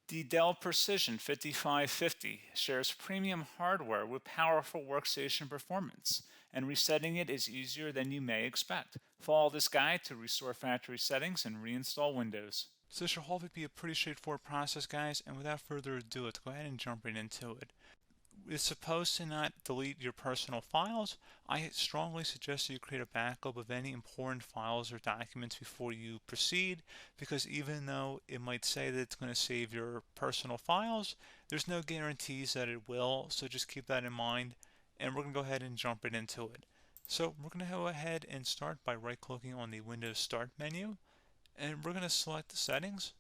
The Dell Precision 5550 shares premium hardware with powerful workstation performance, and resetting it is easier than you may expect. Follow this guide to restore factory settings and reinstall Windows. So this should hopefully be a pretty straightforward process, guys, and without further ado, let's go ahead and jump right into it. It's supposed to not delete your personal files. I strongly suggest that you create a backup of any important files or documents before you proceed, because even though it might say that it's going to save your personal files, there's no guarantees that it will, so just keep that in mind, and we're going to go ahead and jump right into it. So we're going to go ahead and start by right-clicking on the Windows Start menu, and we're going to select the Settings.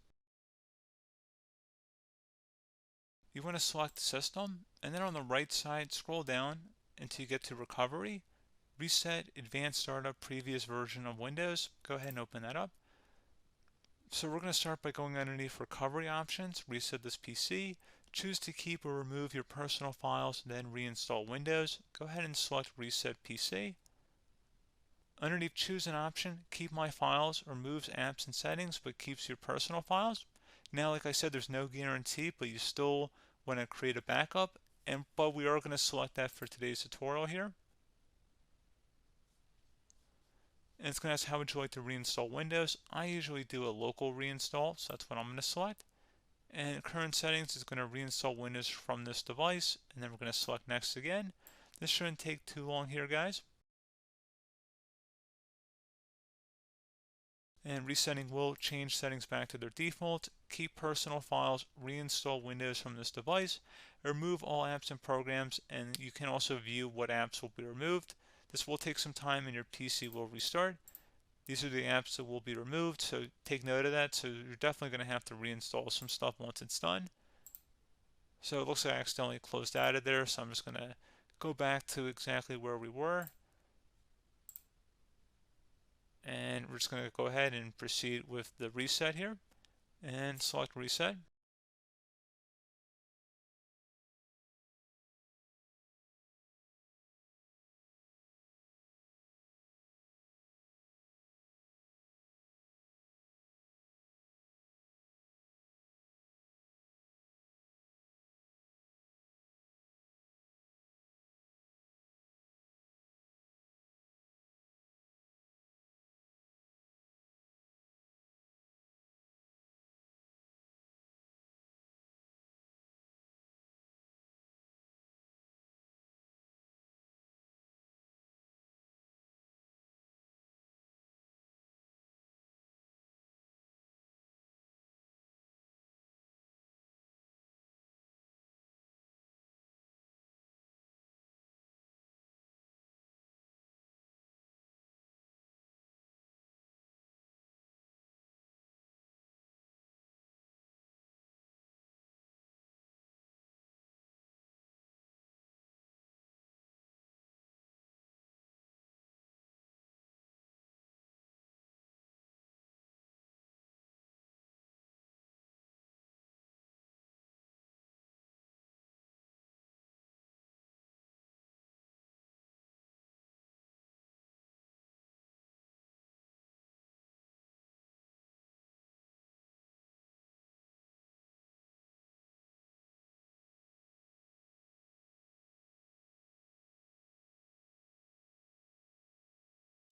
You want to select System, and then on the right side, scroll down until you get to Recovery, Reset Advanced Startup Previous Version of Windows. Go ahead and open that up. So we're going to start by going underneath Recovery Options, reset this PC, choose to keep or remove your personal files, then reinstall Windows. Go ahead and select Reset PC. Underneath Choose an option, Keep My Files removes apps and settings but keeps your personal files. Now, like I said, there's no guarantee, but you still want to create a backup, but we are going to select that for today's tutorial here. And it's going to ask how would you like to reinstall Windows. I usually do a local reinstall, so that's what I'm going to select. And current settings is going to reinstall Windows from this device, and then we're going to select next again. This shouldn't take too long here, guys. And resetting will change settings back to their default, keep personal files, reinstall Windows from this device, remove all apps and programs, and you can also view what apps will be removed. This will take some time and your PC will restart. These are the apps that will be removed, so take note of that. So you're definitely going to have to reinstall some stuff once it's done. So it looks like I accidentally closed out of there, so I'm just going to go back to exactly where we were. And we're just going to go ahead and proceed with the reset here and select reset.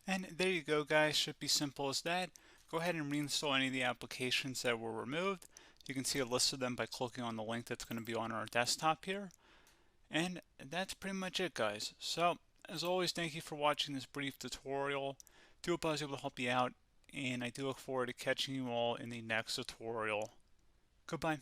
And there you go, guys. Should be simple as that. Go ahead and reinstall any of the applications that were removed. You can see a list of them by clicking on the link that's going to be on our desktop here. And that's pretty much it, guys. So, as always, thank you for watching this brief tutorial. Do hope I was able to help you out, and I do look forward to catching you all in the next tutorial. Goodbye.